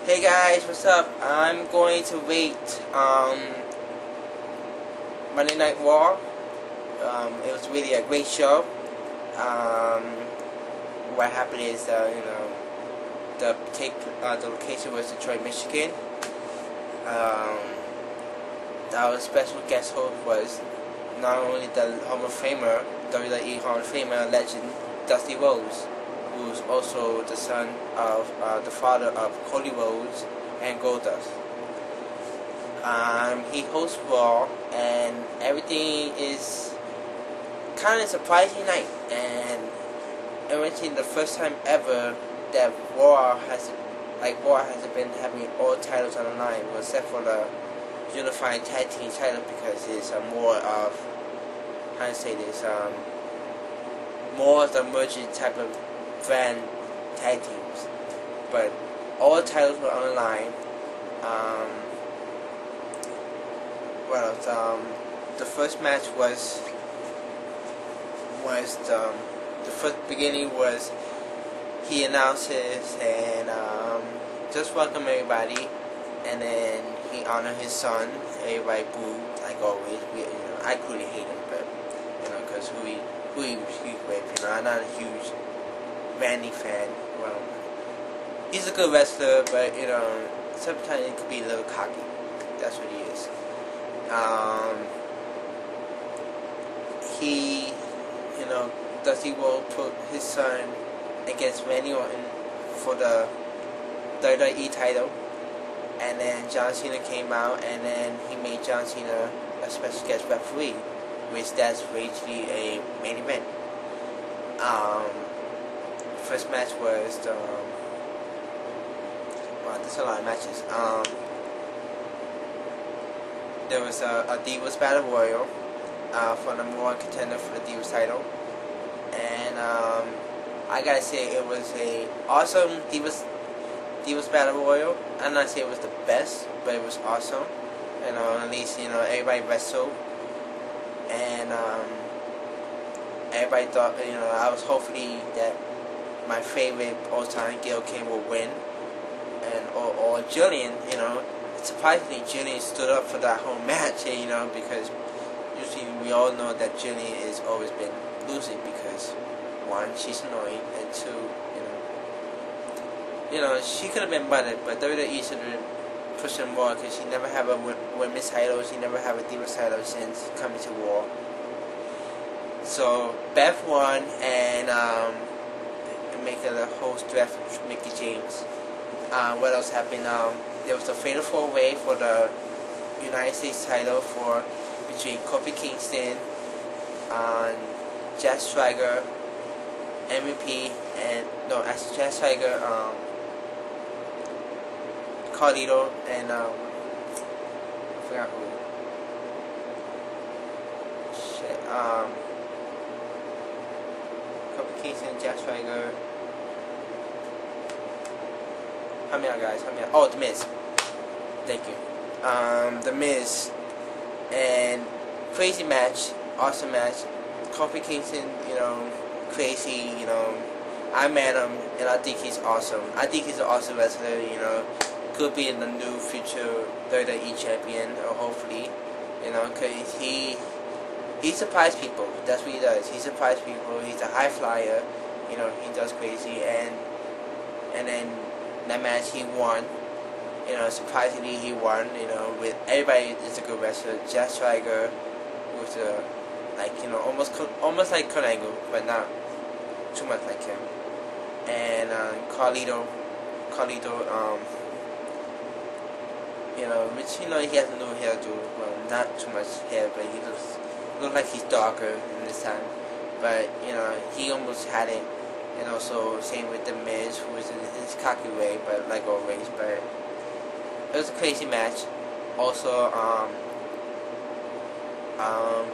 Hey guys, what's up? I'm going to rate Monday Night Raw. It was really a great show. What happened is, the location was Detroit, Michigan. Our special guest host was not only the Hall of Famer, WWE Hall of Famer legend Dusty Rhodes, who's also the son of the father of Cody Rhodes and Goldust. He hosts Raw, and everything is kind of surprising night. And everything, the first time ever that Raw hasn't been having all titles on the line, except for the unified tag team title, because it's more of, how to say this, more of the merging type of brand tag teams. But all titles were on the line. What else? The first match was the first beginning was he announces and just welcome everybody, and then he honored his son. Everybody booed like always. I couldn't hate him, but because who he with. I'm not a huge Randy fan. Well, he's a good wrestler, but sometimes he could be a little cocky. That's what he is. Dusty Rhodes put his son against Randy Orton for the WWE title, and then John Cena came out, and then he made John Cena a special guest referee, which that's basically a main event. First match was there's a lot of matches. There was a Divas Battle Royal for the number one contender for the Divas title, and I gotta say it was a awesome Divas Battle Royal. I'm not saying it was the best, but it was awesome. At least everybody wrestled, and everybody thought I was hopefully that my favorite all-time Gail King will win, and or Jillian. Surprisingly Jillian stood up for that whole match. Because usually we all know that Jillian has always been losing because one, she's annoying, and two, she could have been better, but WWE should have pushed her more, because she never have a women's title, she never have a Divas title since coming to Raw. So Beth won, and make the host draft Mickey James. What else happened? There was a fatal 4-way for the United States title between Kofi Kingston, Jack Swagger, MVP, and Jack Swagger, Carlito, and I forgot who. Kofi Kingston, Jack Swagger. Help me out, guys. Help me out. Oh, The Miz. Thank you. The Miz. And crazy match. Awesome match. Kofi Kingston, crazy, I met him, and I think he's awesome. I think he's an awesome wrestler, Could be in the new future WWE champion, or hopefully, because he surprised people. That's what he does. He surprised people. He's a high flyer. He does crazy, and then that match he won. Surprisingly he won. With everybody is a good wrestler. Jack Swagger was almost like Kurt Angle, but not too much like him. And Carlito, which he has no hairdo. Well, not too much hair, but he looks like he's darker in this time. But he almost had it. And also same with The Miz, who was in his cocky way, but like always. But it was a crazy match. Also,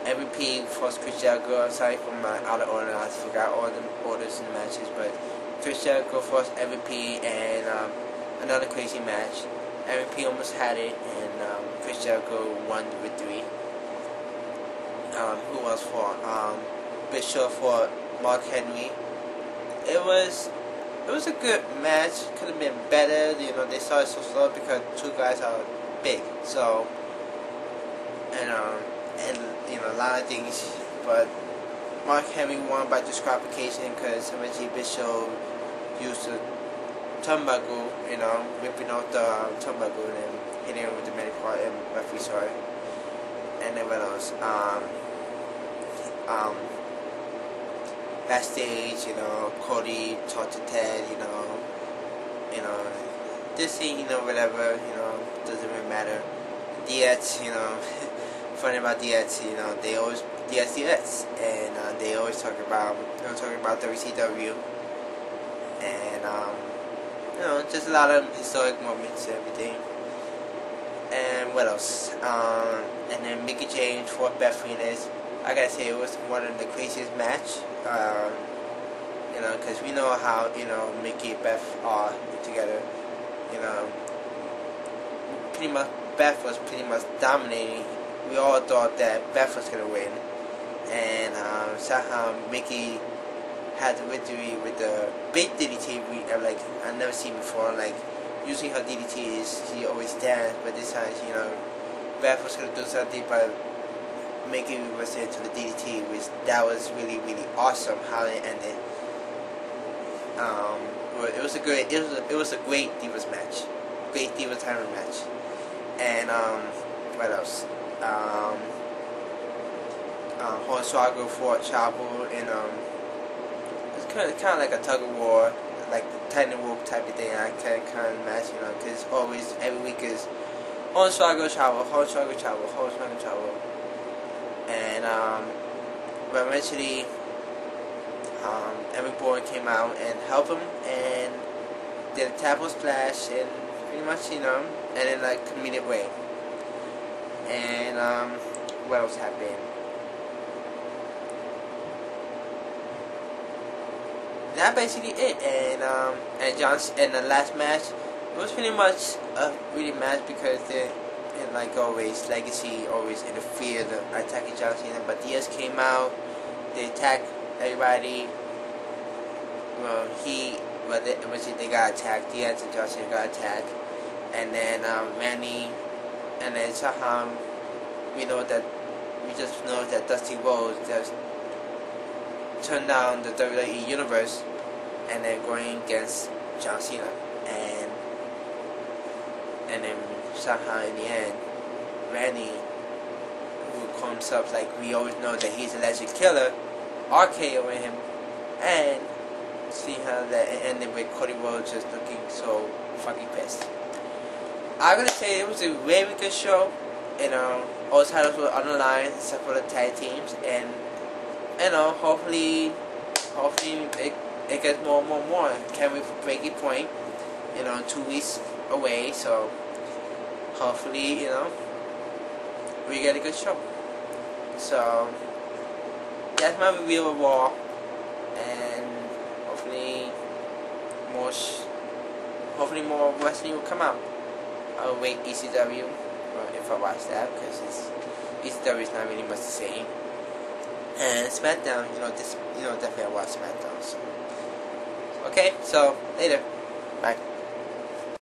MVP forced Chris Jericho. I'm sorry for my out of order. I forgot all the orders in the matches, but Chris Jericho forced MVP, and another crazy match. MVP almost had it, and Chris Jericho won the victory. Who else for? Bishop for Mark Henry. It was it was a good match. Could have been better. You know, they started so slow because two guys are big. So, and you know, a lot of things. But Mark Henry won by disqualification because MSG Bishop used the turnbuckle, you know, ripping off the turnbuckle and then hitting him with the medic part and referee saw it. And then what else? Backstage, you know, Cody talked to Ted, you know, this scene, you know, whatever, you know, doesn't really matter. DX, you know, funny about DX, you know, they always DX, and they always talk about, WCW, and you know, just a lot of historic moments and everything. And what else? And then Mickey James fought Beth Phoenix. I gotta say, it was one of the craziest match. You know, because we know how, you know, Mickey and Beth are together. You know, pretty much Beth was pretty much dominating. We all thought that Beth was gonna win, and somehow Mickey had the victory with the big DDT. I've never seen before. Like, usually her DDT is she always stands, but this time, you know, Beth was gonna do something, but Mickey was into the DDT, which that was really, really awesome how it ended. It was a great Divas match, great Divas title match. And what else? Hornswoggle fought Chapel in it's kind of like a tug of war, like the Titan Wolf type of thing. I kind of match, you know, because always every week is Hornswoggle Chapel, Hornswoggle Chapel, Hornswoggle Chapel. And but eventually Eric Bourne came out and helped him and did a table splash and pretty much, you know, and in like comedic way. And what else happened? That basically it. And the last match, it was pretty much a really match because they, and like always, Legacy always interfered attacking John Cena, but Diaz came out, they attacked everybody. Well, they got attacked. Diaz and John Cena got attacked, and then Manny, and then somehow we just know that Dusty Rhodes just turned down the WWE Universe, and then going against John Cena, and then somehow in the end, Randy, who calls himself, like we always know that he's a legend killer, RKO him, and see how that ended with Cody Rhodes just looking so fucking pissed. I'm gonna say it was a very good show. You know, all titles were on the line except for the tag teams, and you know, hopefully it gets more. Can't wait for Breaking Point. You know, 2 weeks away, so hopefully, you know, we get a good show. So that's my review of Raw, and hopefully more wrestling will come out. I'll wait ECW if I watch that, because ECW is not really much the same. And SmackDown, definitely I watch SmackDown. So okay, so later, bye.